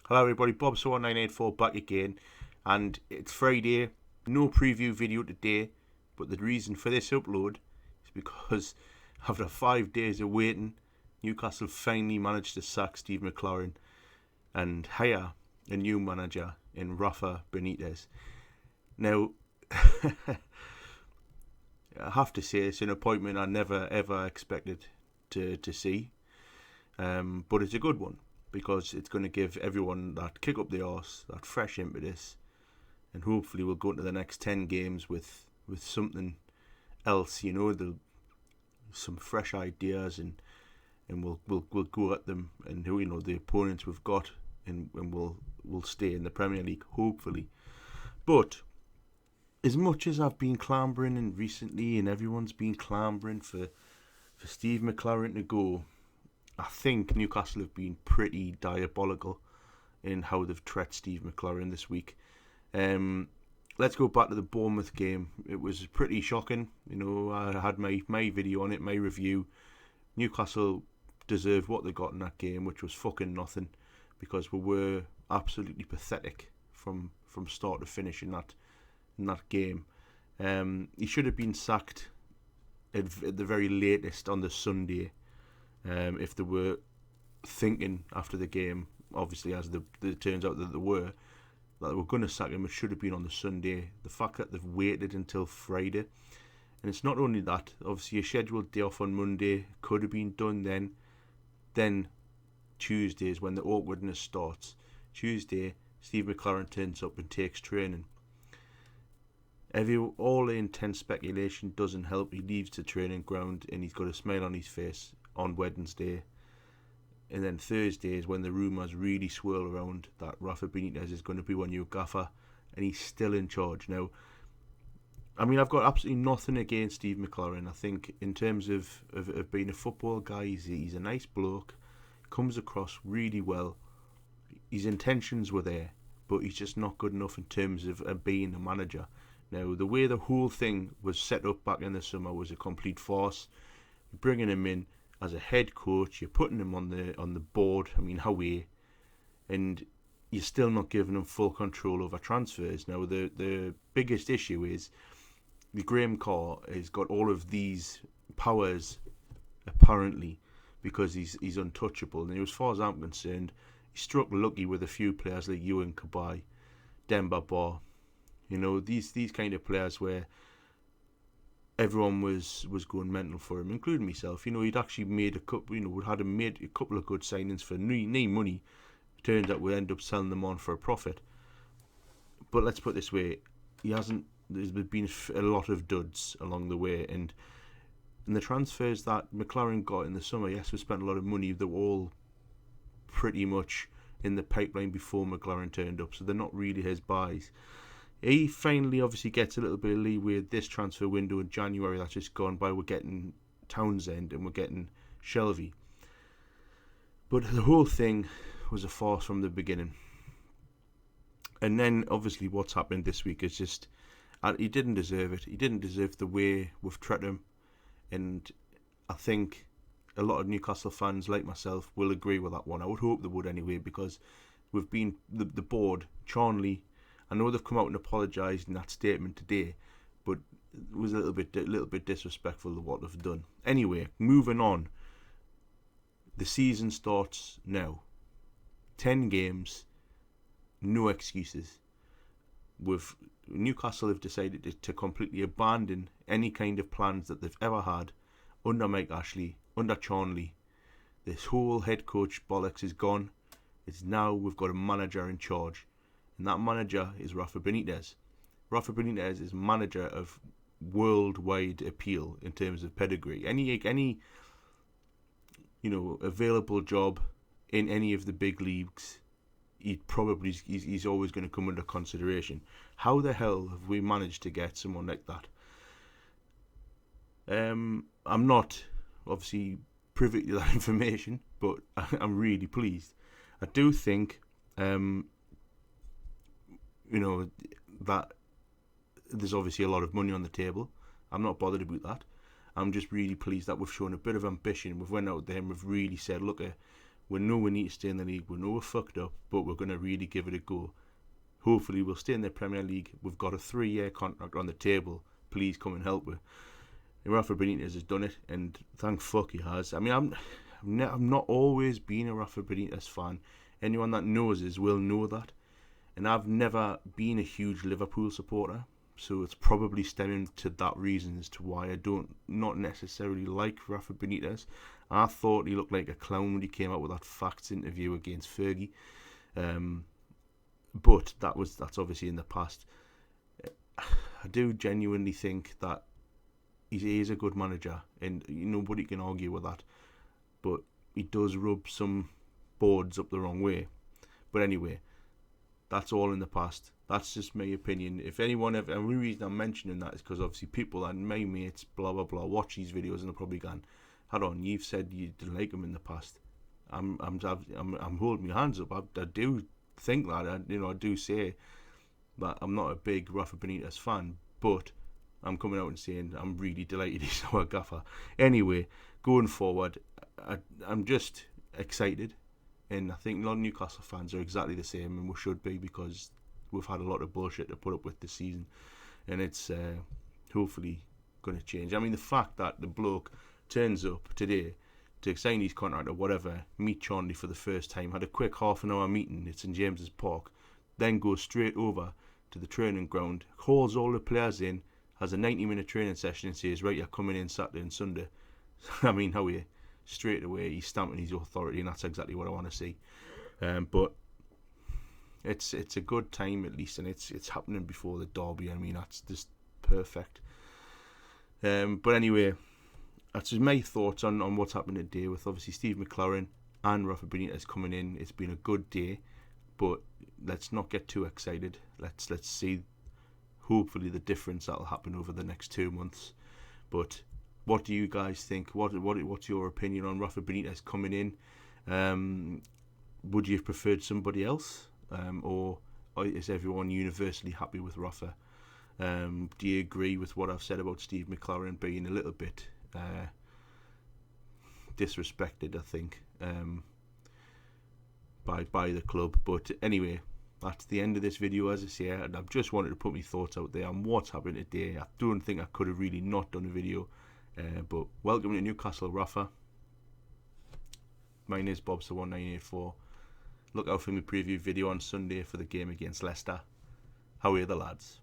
Hello everybody, Bob1984 back again, and it's Friday, no preview video today, but the reason for this upload is because after 5 days of waiting, Newcastle finally managed to sack Steve McCLAREN and hire a new manager in RAFA BENITEZ. Now, I have to say it's an appointment I never ever expected to see, but it's a good one, because it's going to give everyone that kick up the arse, that fresh impetus, and hopefully we'll go into the next 10 games with something else, some fresh ideas, and we'll go at them, and the opponents we've got, and we'll stay in the Premier League, hopefully. But as much as I've been clambering and recently, and everyone's been clambering for Steve McCLAREN to go, I think Newcastle have been pretty diabolical in how they've treated Steve McCLAREN this week. Let's go back to the Bournemouth game. It was pretty shocking. I had my video on it, my review. Newcastle deserved what they got in that game, which was fucking nothing, because we were absolutely pathetic from start to finish in that game. He should have been sacked at the very latest on the Sunday. If they were thinking after the game, obviously as it turns out that they were going to sack him, it should have been on the Sunday. The fact that they've waited until Friday, and it's not only that, obviously a scheduled day off on Monday could have been done then Tuesday is when the awkwardness starts. Tuesday, Steve McCLAREN turns up and takes training. All the intense speculation doesn't help. He leaves the training ground and he's got a smile on his face on Wednesday, and then Thursday is when the rumours really swirl around that Rafa Benitez is going to be our new gaffer, and he's still in charge. Now, I mean, I've got absolutely nothing against Steve McCLAREN. I think in terms of being a football guy, he's a nice bloke, comes across really well, his intentions were there, but he's just not good enough in terms of being a manager. Now, the way the whole thing was set up back in the summer was a complete farce. Bringing him in as a head coach, you're putting him on the board. I mean, how and you're still not giving him full control over transfers. Now, the biggest issue is Graham Carr has got all of these powers apparently because he's untouchable. And as far as I'm concerned, he struck lucky with a few players like you and Kabai, Demba Ba. These kind of players where everyone was going mental for him, including myself. He'd actually made a couple. Made a couple of good signings for no money. Turns out we end up selling them on for a profit. But let's put it this way: there's been a lot of duds along the way, and the transfers that McCLAREN got in the summer, yes, we spent a lot of money. They were all pretty much in the pipeline before McCLAREN turned up, so they're not really his buys. He finally obviously gets a little bit of leeway with this transfer window in January that's just gone by. We're getting Townsend and we're getting Shelvey. But the whole thing was a farce from the beginning. And then obviously what's happened this week is just, he didn't deserve it. He didn't deserve the way we've treated him. And I think a lot of Newcastle fans like myself will agree with that one. I would hope they would anyway, because we've been, the board, Charnley, I know they've come out and apologised in that statement today, but it was a little bit disrespectful of what they've done. Anyway, moving on. The season starts now. 10 games, no excuses. Newcastle have decided to completely abandon any kind of plans that they've ever had under Mike Ashley, under Charnley. This whole head coach bollocks is gone. It's now we've got a manager in charge. And that manager is Rafa Benitez. Rafa Benitez is manager of worldwide appeal in terms of pedigree. Any available job in any of the big leagues, he's always going to come under consideration. How the hell have we managed to get someone like that? I'm not obviously privy to that information, but I'm really pleased. I do think that there's obviously a lot of money on the table. I'm not bothered about that. I'm just really pleased that we've shown a bit of ambition. We've went out there and we've really said, look, We know we need to stay in the league. We know we're fucked up, but we're going to really give it a go. Hopefully we'll stay in the Premier League. We've got a 3-year contract on the table. Please come and help me. And Rafa Benitez has done it, and thank fuck he has. I mean, I'm not always been a Rafa Benitez fan. Anyone that knows us will know that. And I've never been a huge Liverpool supporter. So it's probably stemming to that reason as to why I don't not necessarily like Rafa Benitez. I thought he looked like a clown when he came out with that facts interview against Fergie. But that's obviously in the past. I do genuinely think that he is a good manager, and nobody can argue with that. But he does rub some boards up the wrong way. But anyway, that's all in the past. That's just my opinion. If anyone ever, and the reason I'm mentioning that is because obviously people and my mates, blah blah blah, watch these videos and they're probably going, "Hold on, you've said you didn't like him in the past." I'm holding my hands up. I do think that. I do say that I'm not a big Rafa Benitez fan, but I'm coming out and saying I'm really delighted he's our gaffer. Anyway, going forward, I'm just excited, and I think a lot of Newcastle fans are exactly the same, and we should be, because we've had a lot of bullshit to put up with this season, and it's hopefully going to change. I mean, the fact that the bloke turns up today to sign his contract or whatever, meet Charlie for the first time, had a quick half-an-hour meeting at St James's Park, then goes straight over to the training ground, calls all the players in, has a 90-minute training session and says, right, you're coming in Saturday and Sunday. I mean, how are you? Straight away, he's stamping his authority, and that's exactly what I want to see. But it's a good time at least, and it's happening before the derby. I mean, that's just perfect. But anyway, that's just my thoughts on what's happened today with obviously Steve McCLAREN and Rafa Benitez coming in. It's been a good day, but let's not get too excited. Let's see, hopefully, the difference that'll happen over the next 2 months. But what do you guys think? What's your opinion on Rafa Benitez coming in? Would you have preferred somebody else, or is everyone universally happy with Rafa? Do you agree with what I've said about Steve McCLAREN being a little bit disrespected, I think, by the club? But anyway, that's the end of this video, as I say, and I've just wanted to put my thoughts out there on what's happened today. I don't think I could have really not done a video, but welcome to Newcastle, Rafa. My name is Bobster1984. Look out for my preview video on Sunday for the game against Leicester. How are the lads?